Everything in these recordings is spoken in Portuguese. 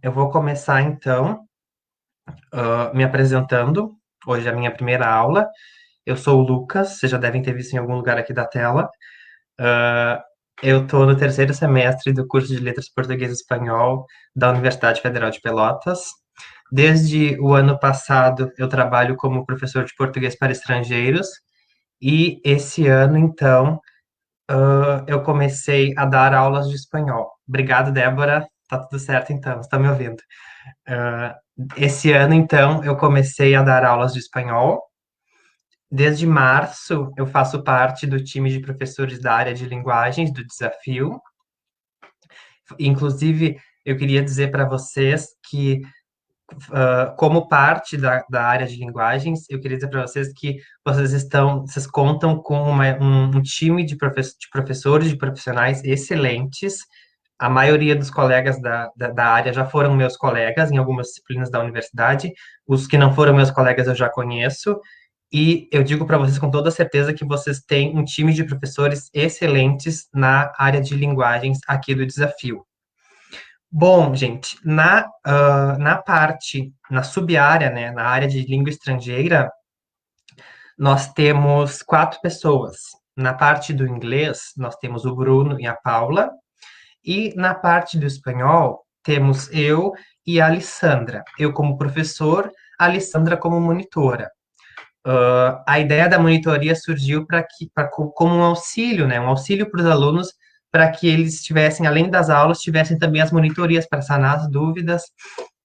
Eu vou começar então me apresentando. Hoje é a minha primeira aula. Eu sou o Lucas, vocês já devem ter visto em algum lugar aqui da tela. Ah, eu estou no terceiro semestre do curso de Letras Português e Espanhol da Universidade Federal de Pelotas. Desde o ano passado, eu trabalho como professor de português para estrangeiros. E esse ano, então, eu comecei a dar aulas de espanhol. Obrigado, Débora. Tá tudo certo, então. Você está me ouvindo? Ah, esse ano, então, eu comecei a dar aulas de espanhol. Desde março, eu faço parte do time de professores da área de linguagens do Desafio. Inclusive, eu queria dizer para vocês que, como parte da área de linguagens, eu queria dizer para vocês que vocês contam com um time de professores, de profissionais excelentes. A maioria dos colegas da área já foram meus colegas em algumas disciplinas da universidade. Os que não foram meus colegas eu já conheço. E eu digo para vocês com toda certeza que vocês têm um time de professores excelentes na área de linguagens aqui do Desafio. Bom, gente, na sub-área, né, na área de língua estrangeira, nós temos quatro pessoas. Na parte do inglês, nós temos o Bruno e a Paula. E na parte do espanhol, temos eu e a Alessandra. Eu como professor, a Alessandra como monitora. A ideia da monitoria surgiu como um auxílio, né? Um auxílio para os alunos, para que eles tivessem, além das aulas, tivessem também as monitorias para sanar as dúvidas,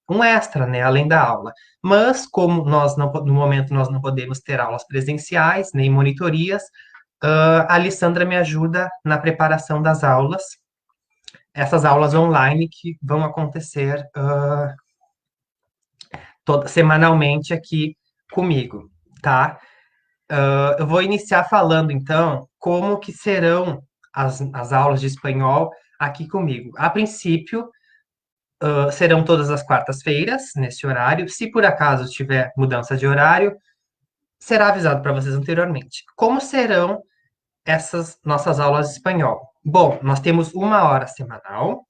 um extra, né? Além da aula. Mas, como no momento, nós não podemos ter aulas presenciais, nem monitorias, a Alessandra me ajuda na preparação das aulas, essas aulas online que vão acontecer semanalmente aqui comigo, tá? Eu vou iniciar falando, então, como que serão as aulas de espanhol aqui comigo. A princípio, serão todas as quartas-feiras, nesse horário. Se por acaso tiver mudança de horário, será avisado para vocês anteriormente. Como serão essas nossas aulas de espanhol? Bom, nós temos uma hora semanal,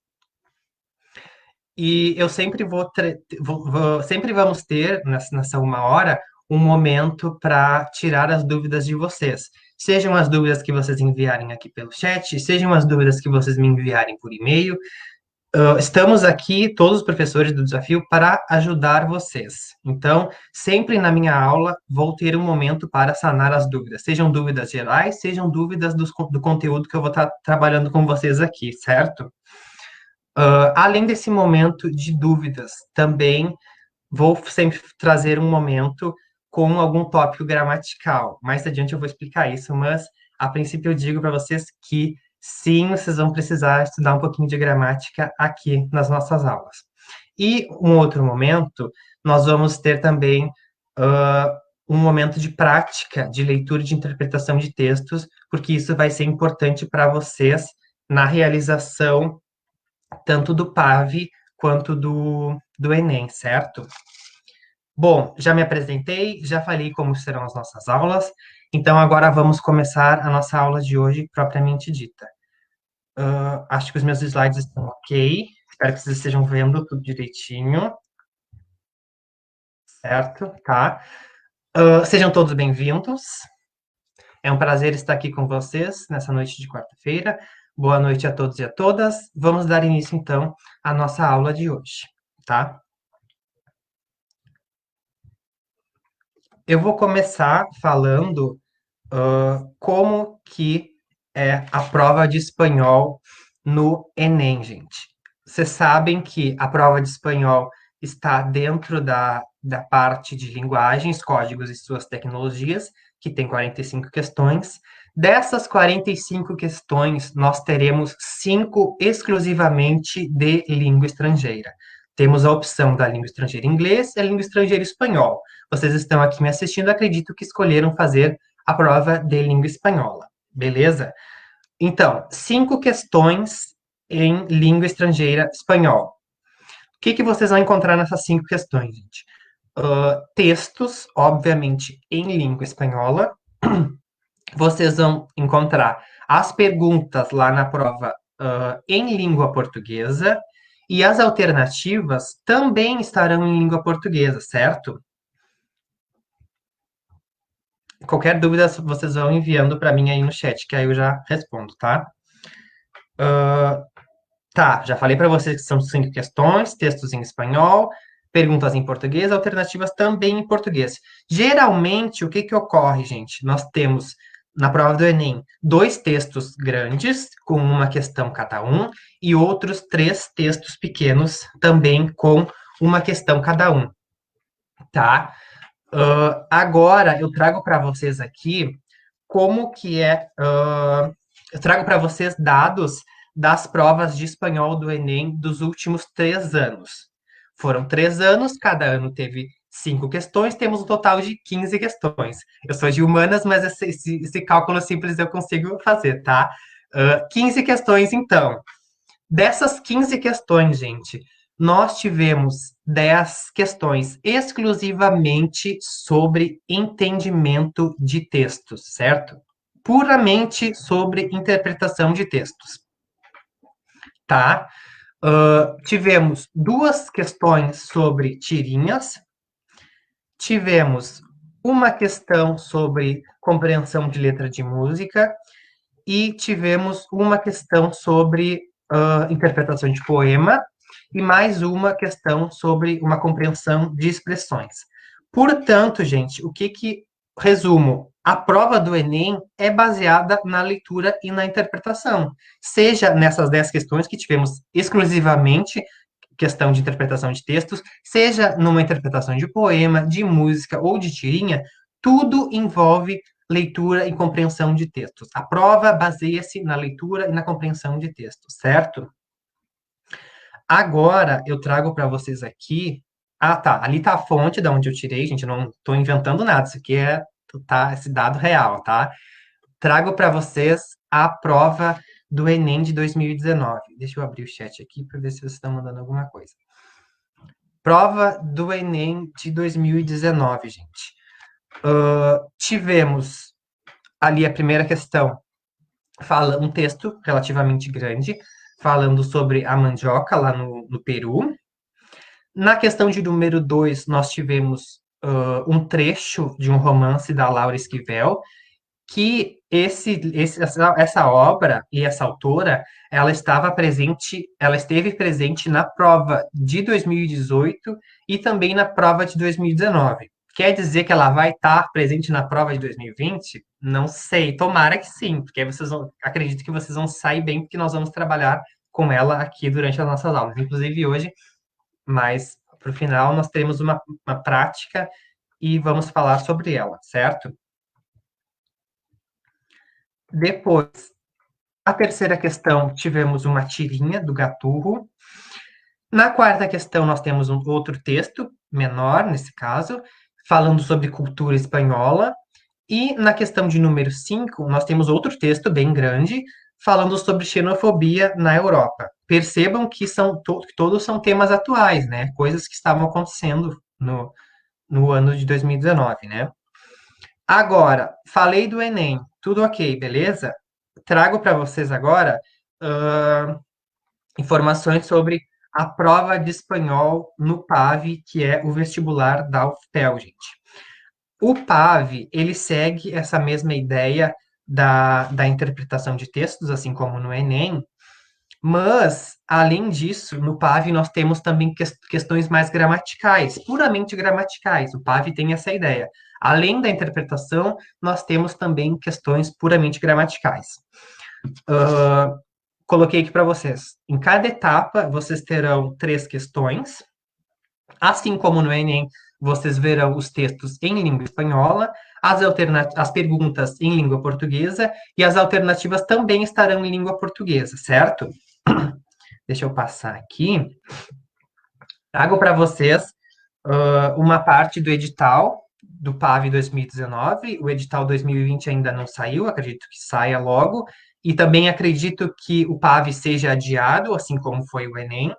e eu sempre sempre vamos ter nessa uma hora um momento para tirar as dúvidas de vocês. Sejam as dúvidas que vocês enviarem aqui pelo chat, sejam as dúvidas que vocês me enviarem por e-mail. Estamos aqui, todos os professores do desafio, para ajudar vocês. Então, sempre na minha aula, vou ter um momento para sanar as dúvidas. Sejam dúvidas gerais, sejam dúvidas do conteúdo que eu vou estar trabalhando com vocês aqui, certo? Além desse momento de dúvidas, também vou sempre trazer um momento com algum tópico gramatical. Mais adiante eu vou explicar isso, mas a princípio eu digo para vocês que sim, vocês vão precisar estudar um pouquinho de gramática aqui nas nossas aulas. E um outro momento, nós vamos ter também um momento de prática de leitura e de interpretação de textos, porque isso vai ser importante para vocês na realização tanto do PAV quanto do Enem, certo? Bom, já me apresentei, já falei como serão as nossas aulas, então agora vamos começar a nossa aula de hoje propriamente dita. Acho que os meus slides estão ok, espero que vocês estejam vendo tudo direitinho, certo? Tá? Sejam todos bem-vindos, é um prazer estar aqui com vocês nessa noite de quarta-feira. Boa noite a todos e a todas. Vamos dar início, então, à nossa aula de hoje, tá? Eu vou começar falando como que é a prova de espanhol no Enem, gente. Vocês sabem que a prova de espanhol está dentro da parte de linguagens, códigos e suas tecnologias, que tem 45 questões. Dessas 45 questões, nós teremos 5 exclusivamente de língua estrangeira. Temos a opção da língua estrangeira inglês e a língua estrangeira espanhol. Vocês estão aqui me assistindo, acredito que escolheram fazer a prova de língua espanhola, beleza? Então, 5 questões em língua estrangeira espanhol. O que que vocês vão encontrar nessas 5 questões, gente? Textos, obviamente, em língua espanhola. Vocês vão encontrar as perguntas lá na prova em língua portuguesa E as alternativas também estarão em língua portuguesa, certo? Qualquer dúvida vocês vão enviando para mim aí no chat, que aí eu já respondo, tá? Tá, já falei para vocês que são 5 questões, textos em espanhol, perguntas em português, alternativas também em português. Geralmente, o que que ocorre, gente? Nós temos, na prova do Enem, 2 textos grandes, com uma questão cada um, e outros 3 textos pequenos, também com uma questão cada um, tá? Agora, eu trago para vocês aqui como que é. Eu trago para vocês dados das provas de espanhol do Enem dos últimos 3 anos. Foram 3 anos, cada ano teve 5 questões, temos um total de 15 questões. Eu sou de humanas, mas esse cálculo simples eu consigo fazer, tá? 15 questões, então. Dessas 15 questões, gente, nós tivemos 10 questões exclusivamente sobre entendimento de textos, certo? Puramente sobre interpretação de textos, tá? Tivemos 2 questões sobre tirinhas, tivemos uma questão sobre compreensão de letra de música e tivemos uma questão sobre interpretação de poema e mais uma questão sobre uma compreensão de expressões. Portanto, gente, o que que resumo? A prova do Enem é baseada na leitura e na interpretação. Seja nessas 10 questões que tivemos exclusivamente questão de interpretação de textos, seja numa interpretação de poema, de música ou de tirinha, tudo envolve leitura e compreensão de textos. A prova baseia-se na leitura e na compreensão de textos, certo? Agora eu trago para vocês aqui. Ah, tá. Ali tá a fonte da onde eu tirei, gente. Eu não estou inventando nada. Isso aqui é tá, esse dado real, tá? Trago para vocês a prova do Enem de 2019. Deixa eu abrir o chat aqui para ver se vocês estão mandando alguma coisa. Prova do Enem de 2019, gente. Tivemos ali a primeira questão, fala um texto relativamente grande, falando sobre a mandioca lá no Peru. Na questão de número 2, nós tivemos um trecho de um romance da Laura Esquivel, que essa obra e essa autora, ela esteve presente na prova de 2018 e também na prova de 2019. Quer dizer que ela vai estar presente na prova de 2020? Não sei, tomara que sim, porque aí acredito que vocês vão sair bem, porque nós vamos trabalhar com ela aqui durante as nossas aulas, inclusive hoje, mas para o final nós teremos uma prática e vamos falar sobre ela, certo? Depois, a terceira questão, tivemos uma tirinha do Gaturro. Na quarta questão, nós temos um outro texto, menor nesse caso, falando sobre cultura espanhola. E na questão de número 5, nós temos outro texto bem grande, falando sobre xenofobia na Europa. Percebam que todos são temas atuais, né? Coisas que estavam acontecendo no ano de 2019, né? Agora, falei do Enem, tudo ok, beleza? Trago para vocês agora informações sobre a prova de espanhol no PAV, que é o vestibular da UFPEL, gente. O PAV, ele segue essa mesma ideia da interpretação de textos, assim como no Enem, mas, além disso, no PAV nós temos também questões mais gramaticais, puramente gramaticais. O PAV tem essa ideia. Além da interpretação, nós temos também questões puramente gramaticais. Coloquei aqui para vocês. Em cada etapa, vocês terão 3 questões. Assim como no Enem, vocês verão os textos em língua espanhola, as perguntas em língua portuguesa e as alternativas também estarão em língua portuguesa, certo? Deixa eu passar aqui. Trago para vocês uma parte do edital do PAV 2019. O edital 2020 ainda não saiu, acredito que saia logo. E também acredito que o PAV seja adiado, assim como foi o Enem.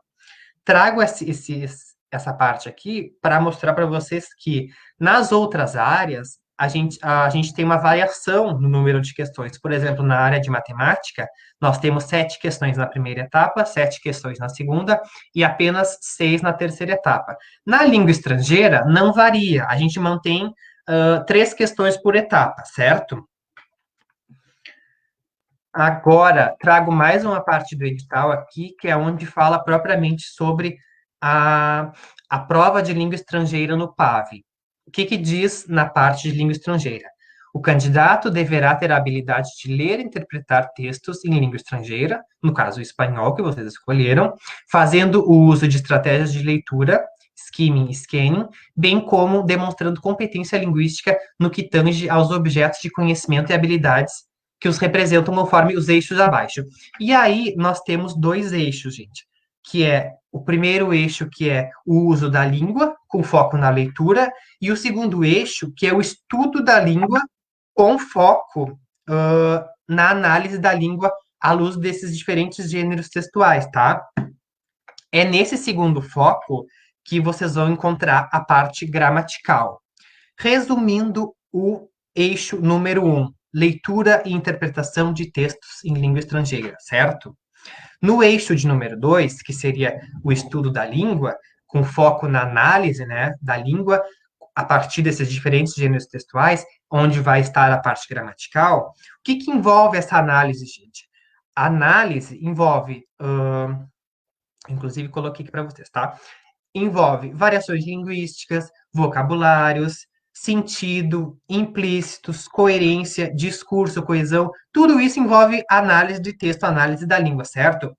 Trago essa parte aqui para mostrar para vocês que nas outras áreas a gente tem uma variação no número de questões. Por exemplo, na área de matemática, nós temos 7 questões na primeira etapa, 7 questões na segunda e apenas 6 na terceira etapa. Na língua estrangeira, não varia, a gente mantém 3 questões por etapa, certo? Agora, trago mais uma parte do edital aqui, que é onde fala propriamente sobre a, a prova de língua estrangeira no PAV. O que que diz na parte de língua estrangeira? O candidato deverá ter a habilidade de ler e interpretar textos em língua estrangeira, no caso o espanhol que vocês escolheram, fazendo o uso de estratégias de leitura, skimming e scanning, bem como demonstrando competência linguística no que tange aos objetos de conhecimento e habilidades que os representam conforme os eixos abaixo. E aí nós temos 2 eixos, gente, que é o primeiro eixo, que é o uso da língua, com foco na leitura, e o segundo eixo, que é o estudo da língua, com foco na análise da língua à luz desses diferentes gêneros textuais, tá? É nesse segundo foco que vocês vão encontrar a parte gramatical. Resumindo o eixo número 1, leitura e interpretação de textos em língua estrangeira, certo? No eixo de número 2, que seria o estudo da língua, com foco na análise, né, da língua, a partir desses diferentes gêneros textuais, onde vai estar a parte gramatical, o que que envolve essa análise, gente? A análise envolve, inclusive coloquei aqui para vocês, tá? Envolve variações linguísticas, vocabulários, sentido, implícitos, coerência, discurso, coesão. Tudo isso envolve análise de texto, análise da língua, certo?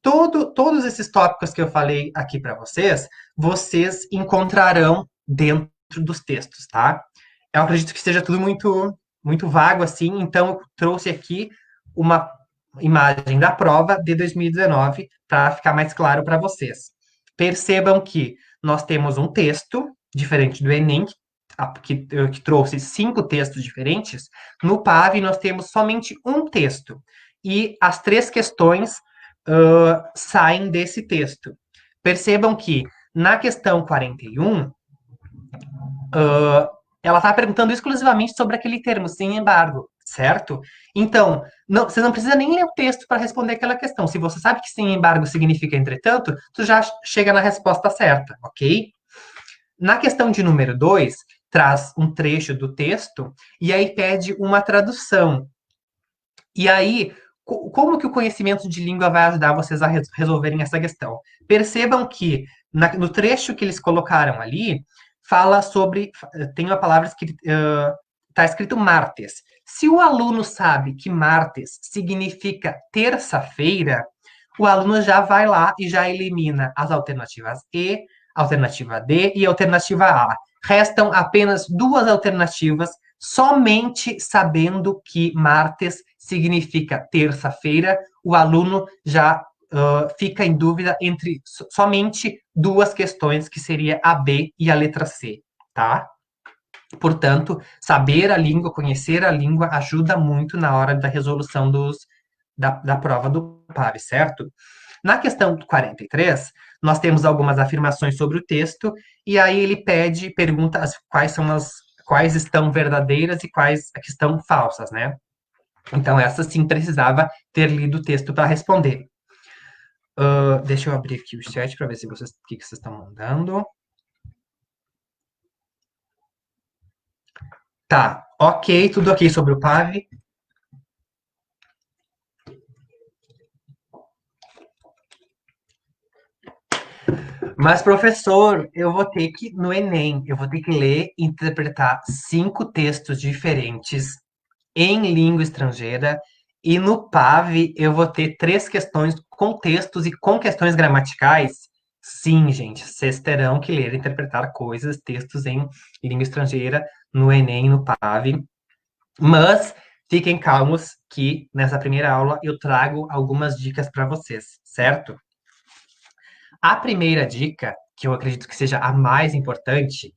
Todos esses tópicos que eu falei aqui para vocês, vocês encontrarão dentro dos textos, tá? Eu acredito que seja tudo muito, muito vago assim, então eu trouxe aqui uma imagem da prova de 2019 para ficar mais claro para vocês. Percebam que nós temos um texto, diferente do Enem, que trouxe 5 textos diferentes. No PAV, nós temos somente um texto. E as 3 questões saem desse texto. Percebam que na questão 41, ela está perguntando exclusivamente sobre aquele termo, sem embargo, certo? Então, você não precisa nem ler o texto para responder aquela questão. Se você sabe que sem embargo significa entretanto, tu já chega na resposta certa, ok? Na questão de número 2, traz um trecho do texto e aí pede uma tradução. E aí, como que o conhecimento de língua vai ajudar vocês a resolverem essa questão? Percebam que no trecho que eles colocaram ali, fala sobre, tem uma palavra que está escrito martes. Se o aluno sabe que martes significa terça-feira, o aluno já vai lá e já elimina as alternativas E, alternativa D e alternativa A. Restam apenas 2 alternativas, somente sabendo que martes significa terça-feira, o aluno já fica em dúvida entre somente 2 questões, que seria a B e a letra C, tá? Portanto, saber a língua, conhecer a língua, ajuda muito na hora da resolução da prova do PAV, certo? Na questão 43, nós temos algumas afirmações sobre o texto, e aí ele pergunta quais estão verdadeiras e quais que estão falsas, né? Então, essa sim precisava ter lido o texto para responder. Deixa eu abrir aqui o chat para ver se o que vocês estão mandando. Tá, ok, tudo ok sobre o PAV. Mas, professor, eu vou ter que, no Enem, eu vou ter que ler e interpretar 5 textos diferentes em língua estrangeira, e no PAV eu vou ter 3 questões com textos e com questões gramaticais. Sim, gente, vocês terão que ler e interpretar coisas, textos em língua estrangeira no Enem, no PAV. Mas fiquem calmos que nessa primeira aula eu trago algumas dicas para vocês, certo? A primeira dica, que eu acredito que seja a mais importante,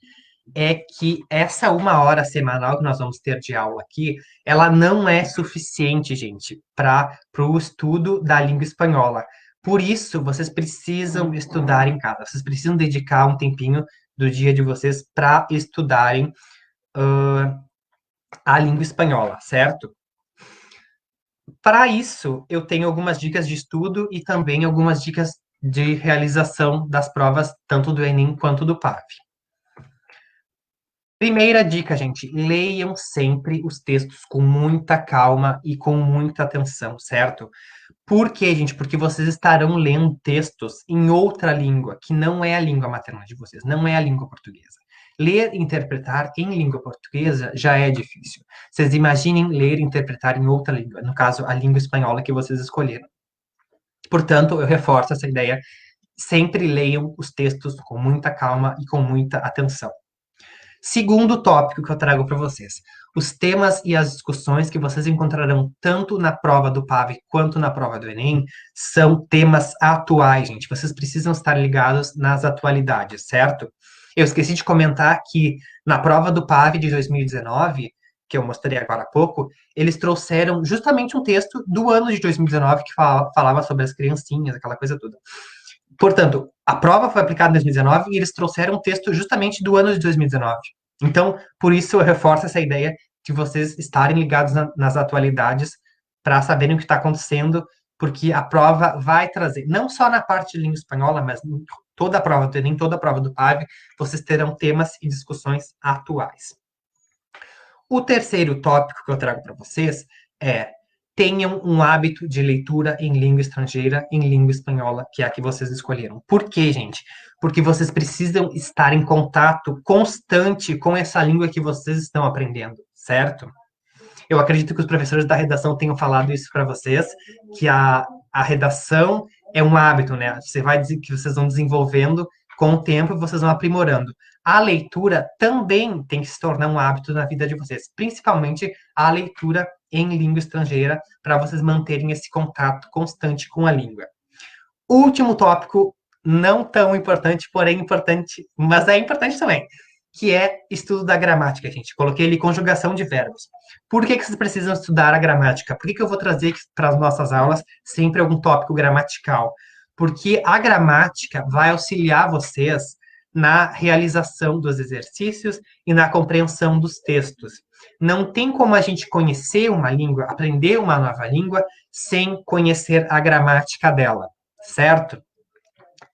é que essa 1 hora semanal que nós vamos ter de aula aqui, ela não é suficiente, gente, para o estudo da língua espanhola. Por isso, vocês precisam estudar em casa, vocês precisam dedicar um tempinho do dia de vocês para estudarem a língua espanhola, certo? Para isso, eu tenho algumas dicas de estudo e também algumas dicas de realização das provas, tanto do Enem quanto do PAV. Primeira dica, gente, leiam sempre os textos com muita calma e com muita atenção, certo? Por quê, gente? Porque vocês estarão lendo textos em outra língua, que não é a língua materna de vocês, não é a língua portuguesa. Ler e interpretar em língua portuguesa já é difícil. Vocês imaginem ler e interpretar em outra língua, no caso, a língua espanhola que vocês escolheram. Portanto, eu reforço essa ideia. Sempre leiam os textos com muita calma e com muita atenção. Segundo tópico que eu trago para vocês. Os temas e as discussões que vocês encontrarão tanto na prova do PAV quanto na prova do Enem são temas atuais, gente. Vocês precisam estar ligados nas atualidades, certo? Eu esqueci de comentar que na prova do PAV de 2019, que eu mostrei agora há pouco, eles trouxeram justamente um texto do ano de 2019 que falava sobre as criancinhas, aquela coisa toda. Portanto, a prova foi aplicada em 2019 e eles trouxeram um texto justamente do ano de 2019. Então, por isso eu reforço essa ideia de vocês estarem ligados nas atualidades para saberem o que está acontecendo, porque a prova vai trazer, não só na parte de língua espanhola, mas em toda a prova do Enem, toda a prova do PAV, vocês terão temas e discussões atuais. O terceiro tópico que eu trago para vocês é tenham um hábito de leitura em língua estrangeira, em língua espanhola, que é a que vocês escolheram. Por quê, gente? Porque vocês precisam estar em contato constante com essa língua que vocês estão aprendendo, certo? Eu acredito que os professores da redação tenham falado isso para vocês, que a redação é um hábito, né? Você vai dizer que vocês vão desenvolvendo com o tempo e vocês vão aprimorando. A leitura também tem que se tornar um hábito na vida de vocês, principalmente a leitura em língua estrangeira, para vocês manterem esse contato constante com a língua. Último tópico, não tão importante, porém importante, mas é importante também, que é estudo da gramática, gente. Coloquei ali conjugação de verbos. Por que vocês precisam estudar a gramática? Por que eu vou trazer para as nossas aulas sempre algum tópico gramatical? Porque a gramática vai auxiliar vocês na realização dos exercícios e na compreensão dos textos. Não tem como a gente conhecer uma língua, aprender uma nova língua, sem conhecer a gramática dela, certo?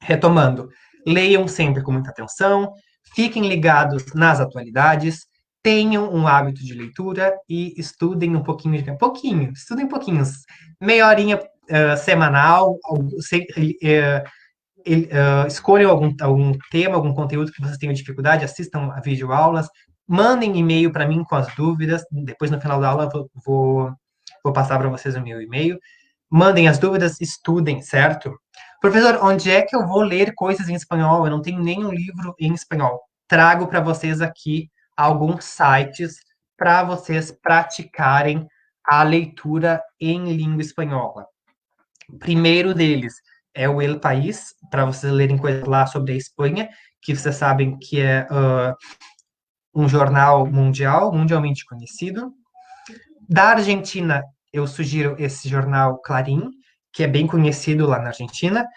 Retomando, leiam sempre com muita atenção, fiquem ligados nas atualidades, tenham um hábito de leitura e estudem um pouquinho de tempo. Pouquinho, estudem pouquinhos. Meia horinha semanal, escolham algum tema, algum conteúdo que vocês tenham dificuldade, assistam a videoaulas, mandem e-mail para mim com as dúvidas, depois no final da aula vou passar para vocês o meu e-mail. Mandem as dúvidas, estudem, certo? Professor, onde é que eu vou ler coisas em espanhol? Eu não tenho nenhum livro em espanhol. Trago para vocês aqui alguns sites para vocês praticarem a leitura em língua espanhola. O primeiro deles é o El País, para vocês lerem coisas lá sobre a Espanha, que vocês sabem que é um jornal mundialmente conhecido. Da Argentina, eu sugiro esse jornal Clarín, que é bem conhecido lá na Argentina.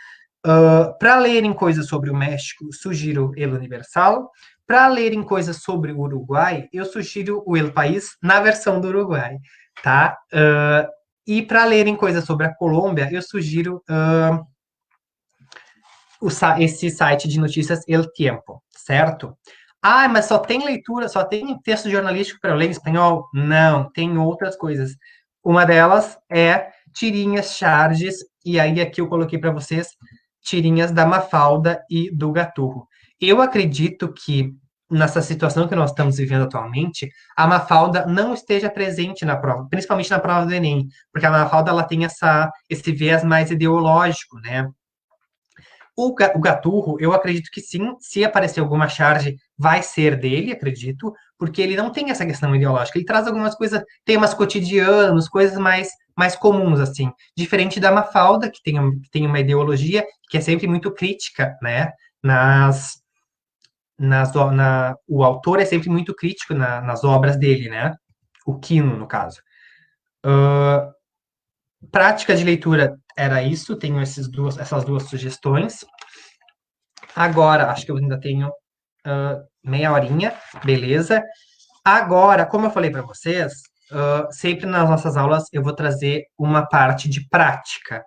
Para lerem coisas sobre o México, sugiro El Universal. Para lerem coisas sobre o Uruguai, eu sugiro o El País na versão do Uruguai, tá? E para lerem coisas sobre a Colômbia, eu sugiro esse site de notícias El Tiempo, certo? Ah, mas só tem leitura, só tem texto jornalístico para eu ler em espanhol? Não, tem outras coisas. Uma delas é tirinhas, charges, e aí aqui eu coloquei para vocês tirinhas da Mafalda e do Gaturro. Eu acredito que nessa situação que nós estamos vivendo atualmente, a Mafalda não esteja presente na prova, principalmente na prova do Enem, porque a Mafalda ela tem esse viés mais ideológico, né? O Gaturro, eu acredito que sim, se aparecer alguma charge, vai ser dele, acredito, porque ele não tem essa questão ideológica. Ele traz algumas coisas, temas cotidianos, coisas mais comuns, assim. Diferente da Mafalda, que tem uma ideologia que é sempre muito crítica, né? O autor é sempre muito crítico nas obras dele, né? O Quino, no caso. Prática de leitura era isso, tenho essas duas sugestões. Agora, acho que eu ainda tenho meia horinha, beleza. Agora, como eu falei para vocês, sempre nas nossas aulas eu vou trazer uma parte de prática.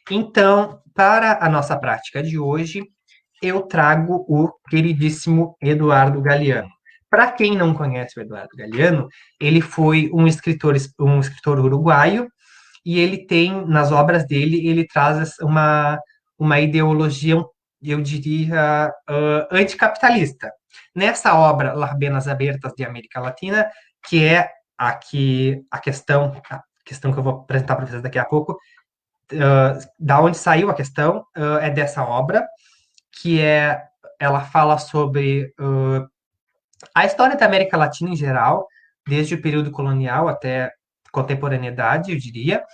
Então, para a nossa prática de hoje, eu trago o queridíssimo Eduardo Galeano. Para quem não conhece o Eduardo Galeano, ele foi um escritor uruguaio e ele tem, nas obras dele, ele traz uma ideologia, eu diria, anticapitalista. Nessa obra, Las Venas Abertas de América Latina, que é aqui a questão que eu vou apresentar para vocês daqui a pouco, da onde saiu a questão, é dessa obra, que ela fala sobre a história da América Latina em geral, desde o período colonial até contemporaneidade, eu diria.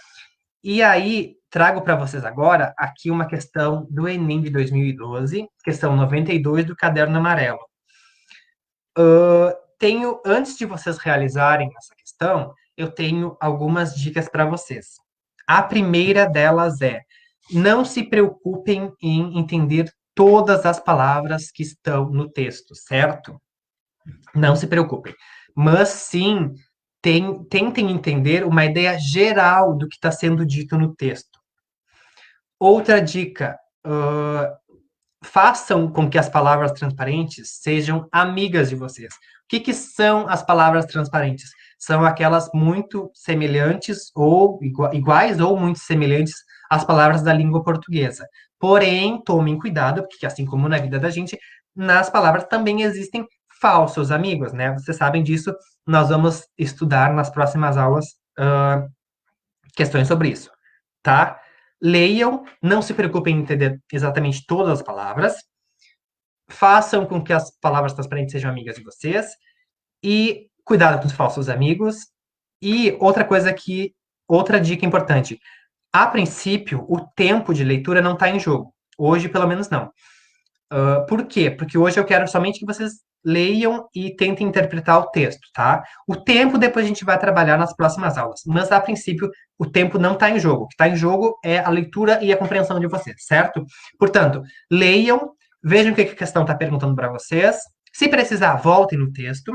E aí, trago para vocês agora aqui uma questão do Enem de 2012, questão 92 do Caderno Amarelo. Antes de vocês realizarem essa questão, eu tenho algumas dicas para vocês. A primeira delas é: não se preocupem em entender todas as palavras que estão no texto, certo? Não se preocupem. Mas sim, tentem entender uma ideia geral do que está sendo dito no texto. Outra dica: façam com que as palavras transparentes sejam amigas de vocês. O que são as palavras transparentes? São aquelas muito semelhantes ou iguais ou muito semelhantes às palavras da língua portuguesa. Porém, tomem cuidado, porque assim como na vida da gente, nas palavras também existem falsos amigos, né? Vocês sabem disso. Nós vamos estudar nas próximas aulas questões sobre isso, tá? Leiam, não se preocupem em entender exatamente todas as palavras, façam com que as palavras transparentes sejam amigas de vocês e cuidado com os falsos amigos. E outra dica importante, a princípio, o tempo de leitura não está em jogo. Hoje, pelo menos, não. Por quê? Porque hoje eu quero somente que vocês leiam e tentem interpretar o texto, tá? O tempo depois a gente vai trabalhar nas próximas aulas, mas a princípio o tempo não está em jogo. O que está em jogo é a leitura e a compreensão de vocês, certo? Portanto, leiam, vejam o que a questão está perguntando para vocês. Se precisar, voltem no texto.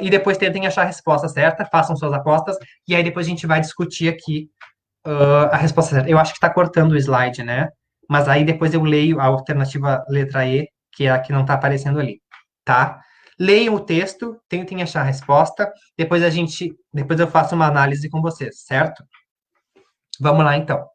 E depois tentem achar a resposta certa, façam suas apostas, e aí depois a gente vai discutir aqui a resposta certa. Eu acho que está cortando o slide, né? Mas aí depois eu leio a alternativa letra E, que é a que não está aparecendo ali, tá? Leiam o texto, tentem achar a resposta, depois eu faço uma análise com vocês, certo? Vamos lá então.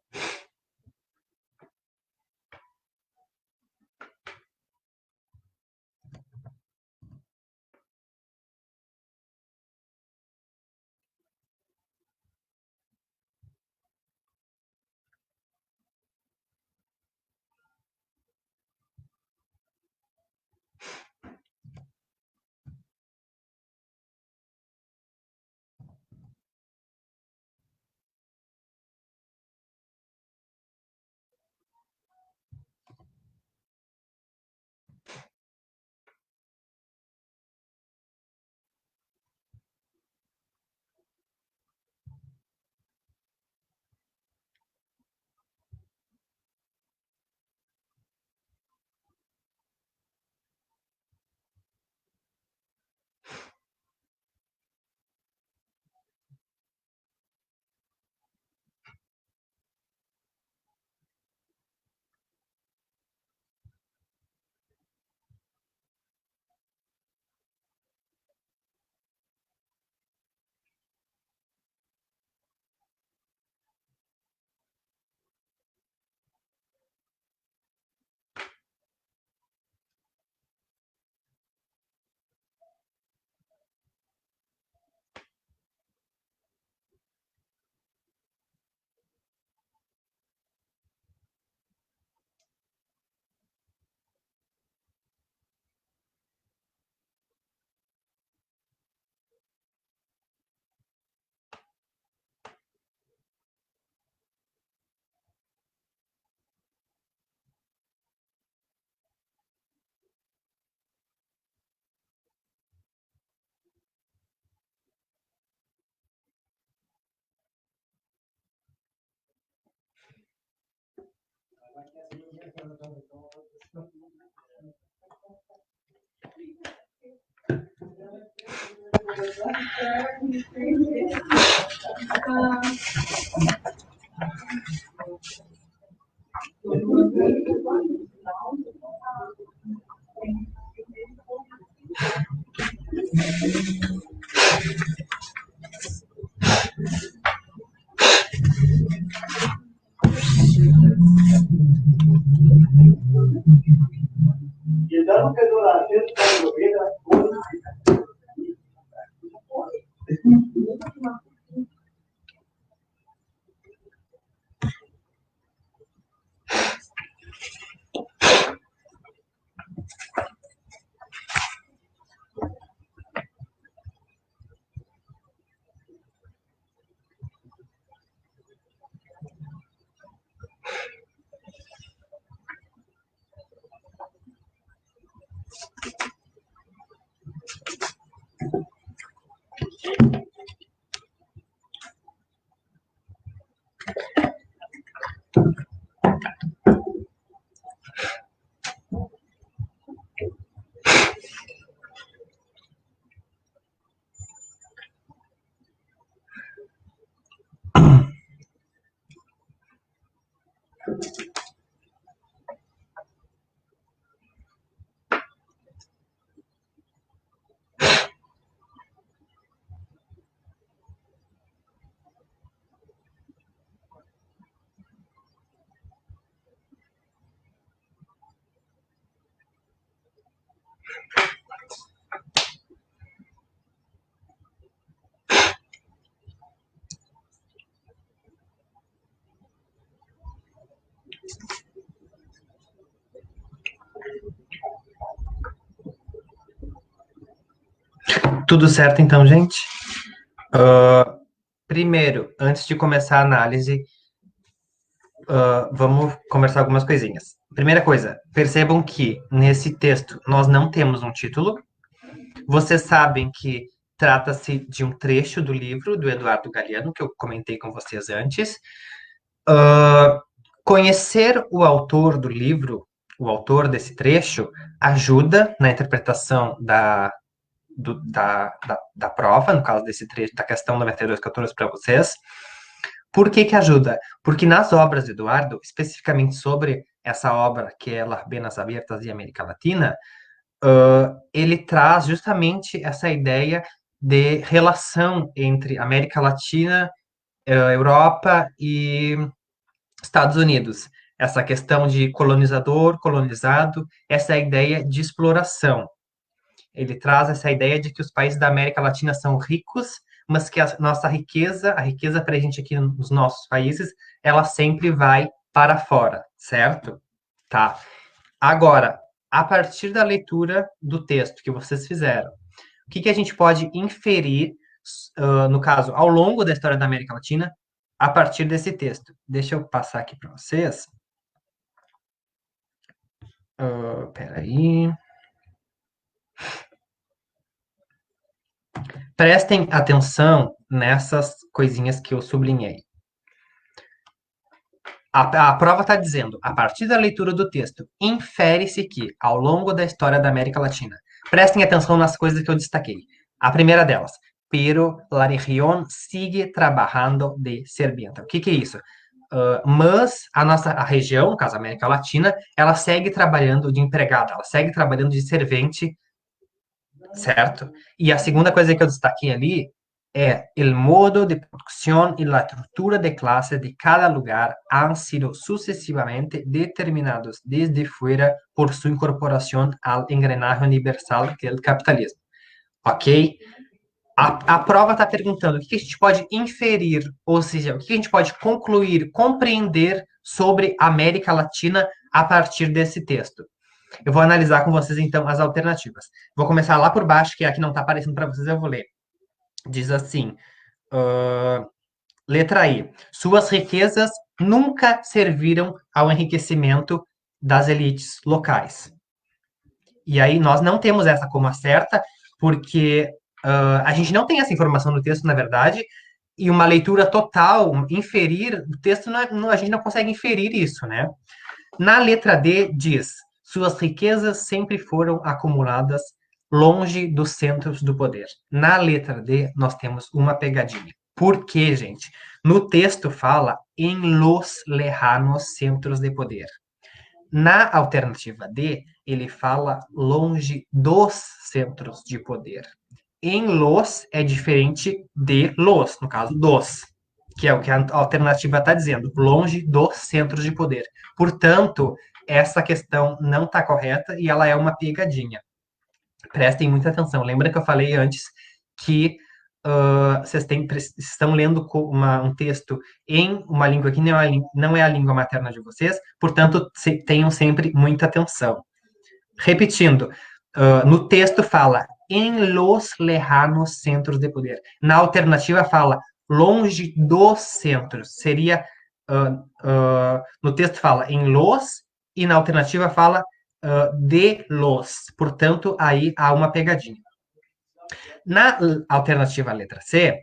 Tudo certo, então, gente? Primeiro, antes de começar a análise, vamos conversar algumas coisinhas. Primeira coisa, percebam que nesse texto nós não temos um título. Vocês sabem que trata-se de um trecho do livro do Eduardo Galeano, que eu comentei com vocês antes. Conhecer o autor do livro, o autor desse trecho, ajuda na interpretação da prova, no caso desse trecho, da questão 92 que eu trouxe para vocês. Por que que ajuda? Porque nas obras de Eduardo, especificamente sobre essa obra, que é Las Venas Abiertas de América Latina, ele traz justamente essa ideia de relação entre América Latina, Europa e Estados Unidos. Essa questão de colonizador, colonizado, essa ideia de exploração. Ele traz essa ideia de que os países da América Latina são ricos, mas que a nossa riqueza, a riqueza presente aqui nos nossos países, ela sempre vai para fora, certo? Tá. Agora, a partir da leitura do texto que vocês fizeram, o que que a gente pode inferir, no caso, ao longo da história da América Latina, a partir desse texto? Deixa eu passar aqui para vocês. Peraí. Prestem atenção nessas coisinhas que eu sublinhei. A prova está dizendo, a partir da leitura do texto, infere-se que, ao longo da história da América Latina, prestem atenção nas coisas que eu destaquei. A primeira delas, pero la región sigue trabajando de sirvienta. O que que é isso? Mas a região, no caso a América Latina, ela segue trabalhando de empregada, ela segue trabalhando de servente, certo? E a segunda coisa que eu destaquei ali é el modo de producción y la estructura de clase de cada lugar han sido sucesivamente determinados desde fuera por su incorporación al engranaje universal que é o capitalismo. Ok? A prova está perguntando o que a gente pode inferir, ou seja, o que a gente pode concluir, compreender sobre a América Latina a partir desse texto. Eu vou analisar com vocês, então, as alternativas. Vou começar lá por baixo, que é a que não está aparecendo para vocês, eu vou ler. Diz assim, letra I. Suas riquezas nunca serviram ao enriquecimento das elites locais. E aí nós não temos essa como a certa, porque a gente não tem essa informação no texto, na verdade, e uma leitura total, inferir, o texto, a gente não consegue inferir isso, né? Na letra D diz, suas riquezas sempre foram acumuladas longe dos centros do poder. Na letra D, nós temos uma pegadinha. Por quê, gente? No texto fala em los lejanos centros de poder. Na alternativa D, ele fala longe dos centros de poder. Em los é diferente de los, no caso dos, que é o que a alternativa está dizendo, longe dos centros de poder. Portanto, essa questão não está correta e ela é uma pegadinha. Prestem muita atenção. Lembra que eu falei antes que vocês estão lendo um texto em uma língua que não é a língua materna de vocês, portanto, tenham sempre muita atenção. Repetindo, no texto fala em los lejanos centros de poder. Na alternativa fala longe dos centros. Seria, no texto fala em los e na alternativa fala de los. Portanto, aí há uma pegadinha. Na alternativa letra C,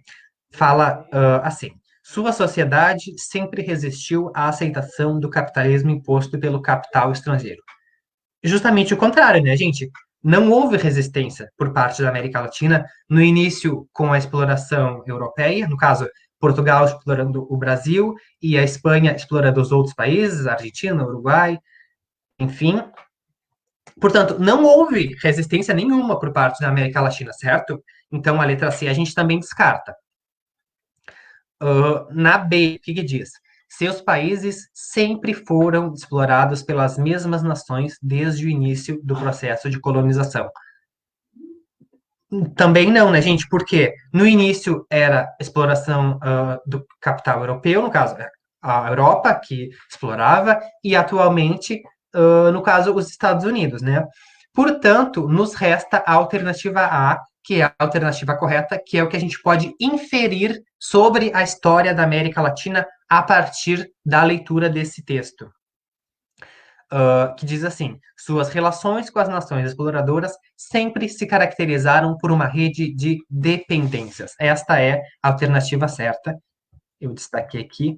fala assim: sua sociedade sempre resistiu à aceitação do capitalismo imposto pelo capital estrangeiro. Justamente o contrário, né, gente? Não houve resistência por parte da América Latina no início com a exploração europeia, no caso, Portugal explorando o Brasil e a Espanha explorando os outros países, Argentina, Uruguai, enfim. Portanto, não houve resistência nenhuma por parte da América Latina, certo? Então, a letra C a gente também descarta. Na B, o que diz? Seus países sempre foram explorados pelas mesmas nações desde o início do processo de colonização. Também não, né, gente? Porque no início era exploração do capital europeu, no caso, a Europa que explorava, e atualmente, no caso, os Estados Unidos, né? Portanto, nos resta a alternativa A, que é a alternativa correta, que é o que a gente pode inferir sobre a história da América Latina a partir da leitura desse texto. Que diz assim: suas relações com as nações exploradoras sempre se caracterizaram por uma rede de dependências. Esta é a alternativa certa. Eu destaquei aqui.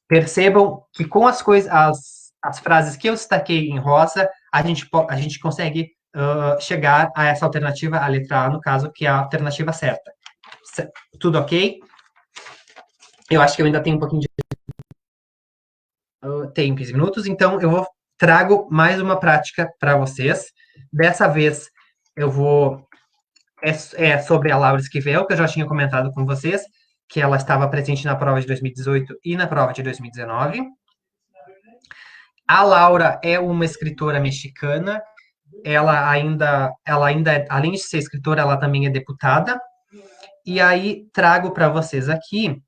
Percebam que com as frases que eu destaquei em rosa, a gente consegue chegar a essa alternativa, a letra A, no caso, que é a alternativa certa. Tudo ok? Eu acho que eu ainda tenho um pouquinho de tem 15 minutos, então trago mais uma prática para vocês. Dessa vez eu vou é sobre a Laura Esquivel, que eu já tinha comentado com vocês, que ela estava presente na prova de 2018 e na prova de 2019. A Laura é uma escritora mexicana. Ela ainda, além de ser escritora, ela também é deputada. E aí trago para vocês aqui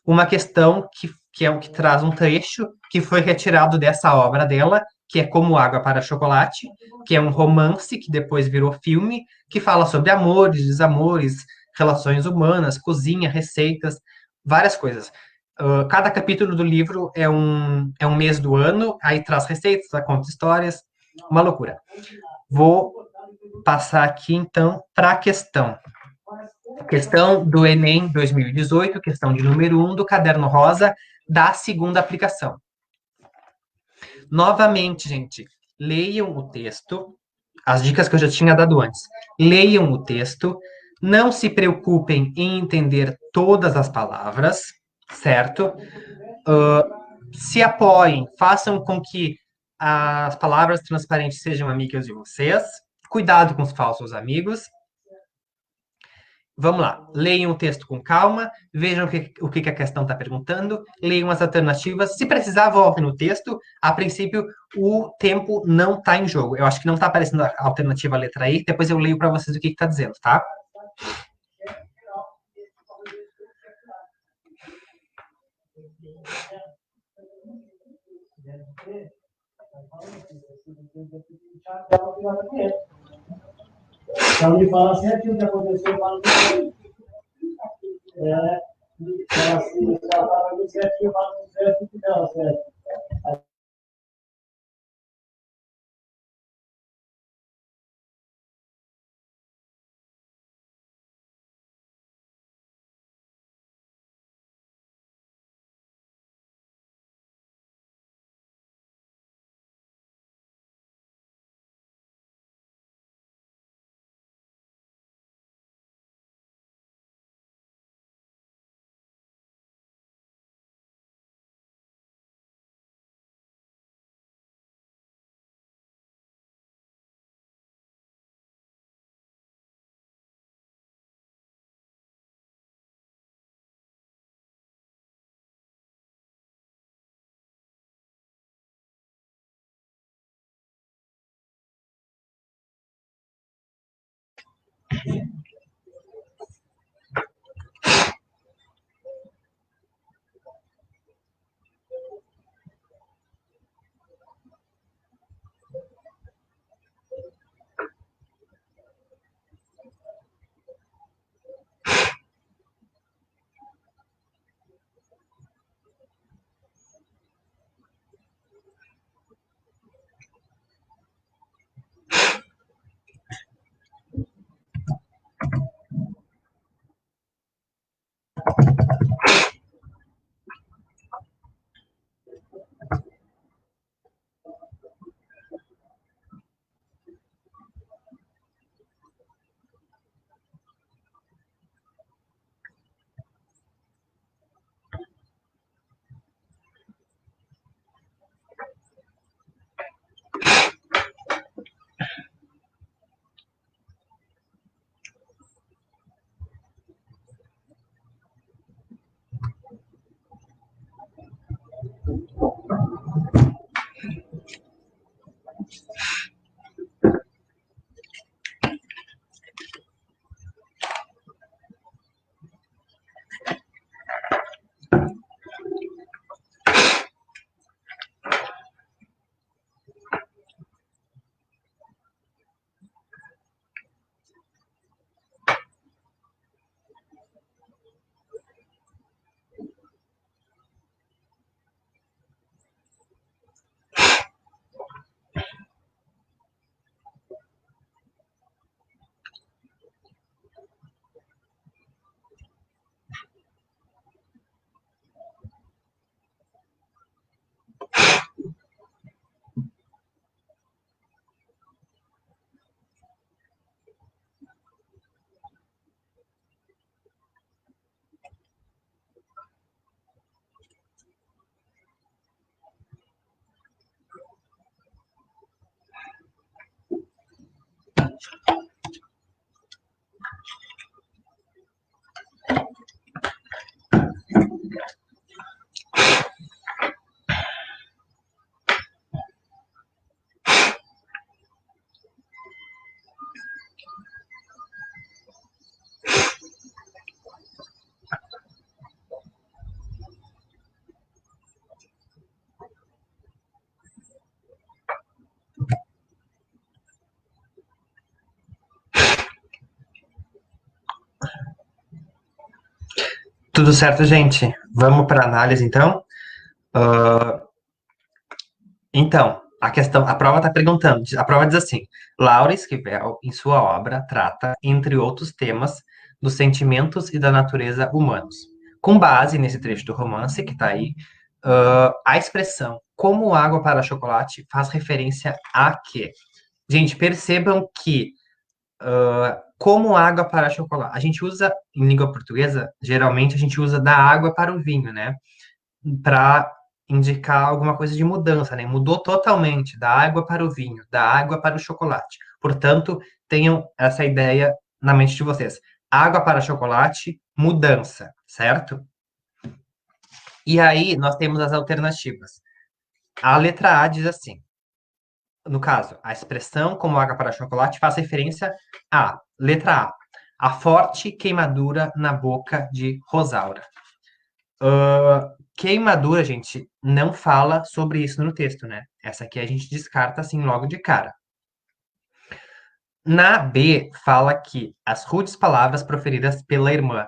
uma questão que é o que traz um trecho que foi retirado dessa obra dela, que é Como Água para Chocolate, que é um romance que depois virou filme, que fala sobre amores, desamores, relações humanas, cozinha, receitas, várias coisas. Cada capítulo do livro é um mês do ano, aí traz receitas, conta histórias, uma loucura. Vou passar aqui, então, para a questão. Questão do Enem 2018, questão de número 1 do caderno rosa da segunda aplicação. Novamente, gente, leiam o texto, as dicas que eu já tinha dado antes. Leiam o texto, não se preocupem em entender todas as palavras, certo? Se apoiem, façam com que as palavras transparentes sejam amigas de vocês. Cuidado com os falsos amigos. Vamos lá, leiam o texto com calma, vejam o que a questão está perguntando, leiam as alternativas. Se precisar, voltem no texto. A princípio, o tempo não está em jogo. Eu acho que não está aparecendo a alternativa letra I, depois eu leio para vocês o que está dizendo, tá? Então, ele fala certinho o que aconteceu, fala certinho. Fala assim, fala certinho, fala certo. Tudo certo, gente? Vamos para a análise, então? Ah, então, a prova está perguntando, a prova diz assim: Laura Esquivel, em sua obra, trata, entre outros temas, dos sentimentos e da natureza humanos. Com base nesse trecho do romance que está aí, a expressão como água para chocolate faz referência a quê? Gente, percebam que como água para chocolate, a gente usa, em língua portuguesa, geralmente a gente usa da água para o vinho, né? Para indicar alguma coisa de mudança, né? Mudou totalmente da água para o vinho, da água para o chocolate. Portanto, tenham essa ideia na mente de vocês. Água para chocolate, mudança, certo? E aí nós temos as alternativas. A letra A diz assim: no caso, a expressão como água para chocolate faz referência a, letra A forte queimadura na boca de Rosaura. Queimadura, gente, não fala sobre isso no texto, né? Essa aqui a gente descarta assim logo de cara. Na B, fala que as rudes palavras proferidas pela irmã.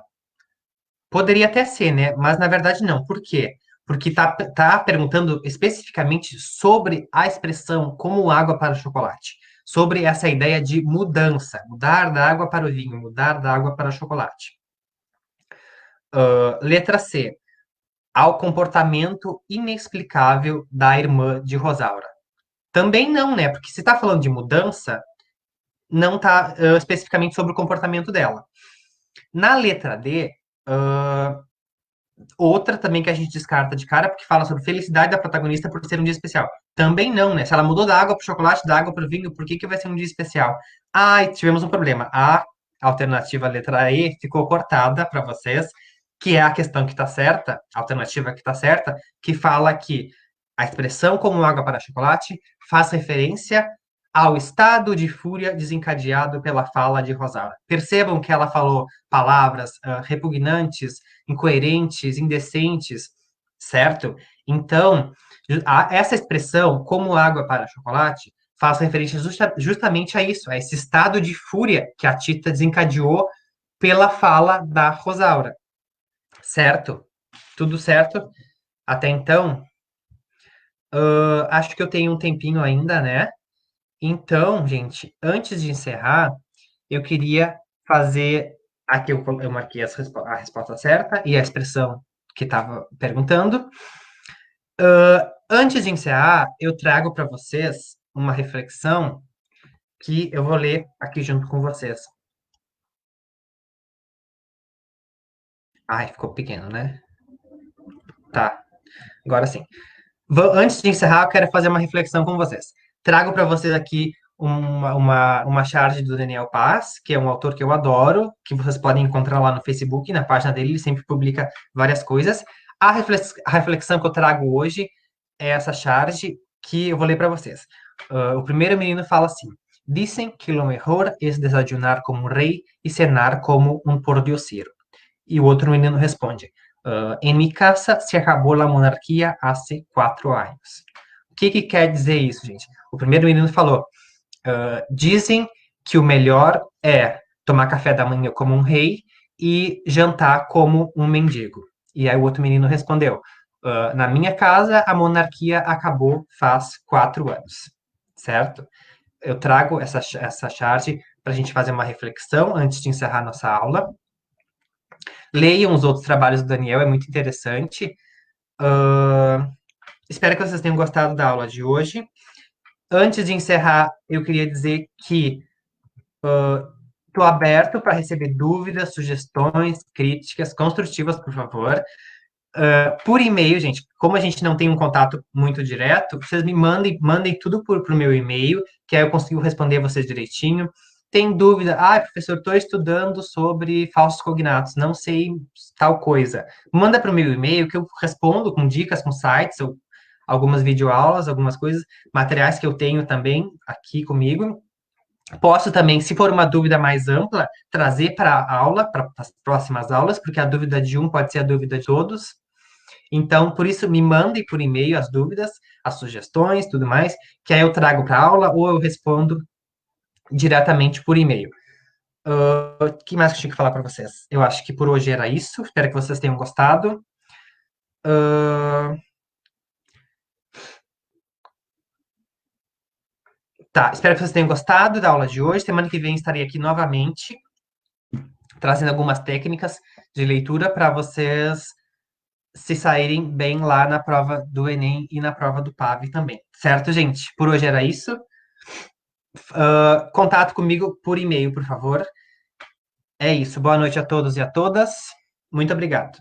Poderia até ser, né? Mas na verdade não. Por quê? Porque tá perguntando especificamente sobre a expressão como água para o chocolate. Sobre essa ideia de mudança, mudar da água para o vinho, mudar da água para o chocolate. Letra C, ao comportamento inexplicável da irmã de Rosaura. Também não, né? Porque se está falando de mudança, não está especificamente sobre o comportamento dela. Na letra D, outra também que a gente descarta de cara, porque fala sobre felicidade da protagonista por ser um dia especial. Também não, né? Se ela mudou da água para o chocolate, da água para o vinho, por que que vai ser um dia especial? Ah, e tivemos um problema. A alternativa letra E ficou cortada para vocês, que é a questão que está certa, a alternativa que está certa, que fala que a expressão como água para chocolate faz referência ao estado de fúria desencadeado pela fala de Rosaura. Percebam que ela falou palavras repugnantes, incoerentes, indecentes, certo? Então, essa expressão, como água para chocolate, faz referência justamente a isso, a esse estado de fúria que a Tita desencadeou pela fala da Rosaura, certo? Tudo certo? Até então, acho que eu tenho um tempinho ainda, né? Então, gente, antes de encerrar, eu queria fazer. Aqui eu marquei a resposta certa e a expressão que estava perguntando. Antes de encerrar, eu trago para vocês uma reflexão que eu vou ler aqui junto com vocês. Ai, ficou pequeno, né? Tá, agora sim. Antes de encerrar, eu quero fazer uma reflexão com vocês. Trago para vocês aqui uma charge do Daniel Paz, que é um autor que eu adoro, que vocês podem encontrar lá no Facebook, na página dele, ele sempre publica várias coisas. A reflexão que eu trago hoje é essa charge que eu vou ler para vocês. O primeiro menino fala assim: Dicen que lo mejor es desayunar como un rey y cenar como un pordiosero. E o outro menino responde: em mi casa se acabou a monarquia há 4 anos. O que quer dizer isso, gente? O primeiro menino falou: dizem que o melhor é tomar café da manhã como um rei e jantar como um mendigo. E aí o outro menino respondeu: na minha casa a monarquia acabou faz 4 anos, certo? Eu trago essa charge para a gente fazer uma reflexão antes de encerrar nossa aula. Leiam os outros trabalhos do Daniel, é muito interessante. Uh, Espero que vocês tenham gostado da aula de hoje. Antes de encerrar, eu queria dizer que estou aberto para receber dúvidas, sugestões, críticas construtivas, por favor. Por e-mail, gente, como a gente não tem um contato muito direto, vocês me mandem tudo por meu e-mail, que aí eu consigo responder vocês direitinho. Tem dúvida? Ah, professor, estou estudando sobre falsos cognatos, não sei tal coisa. Manda para o meu e-mail que eu respondo com dicas, com sites, ou algumas videoaulas, algumas coisas, materiais que eu tenho também aqui comigo. Posso também, se for uma dúvida mais ampla, trazer para a aula, para as próximas aulas, porque a dúvida de um pode ser a dúvida de todos. Então, por isso, me mandem por e-mail as dúvidas, as sugestões, tudo mais, que aí eu trago para a aula ou eu respondo diretamente por e-mail. O que mais que eu tinha que falar para vocês? Eu acho que por hoje era isso. Espero que vocês tenham gostado. Tá, espero que vocês tenham gostado da aula de hoje. Semana que vem estarei aqui novamente, trazendo algumas técnicas de leitura para vocês se saírem bem lá na prova do Enem e na prova do PAV também. Certo, gente? Por hoje era isso. Contato comigo por e-mail, por favor. É isso. Boa noite a todos e a todas. Muito obrigado.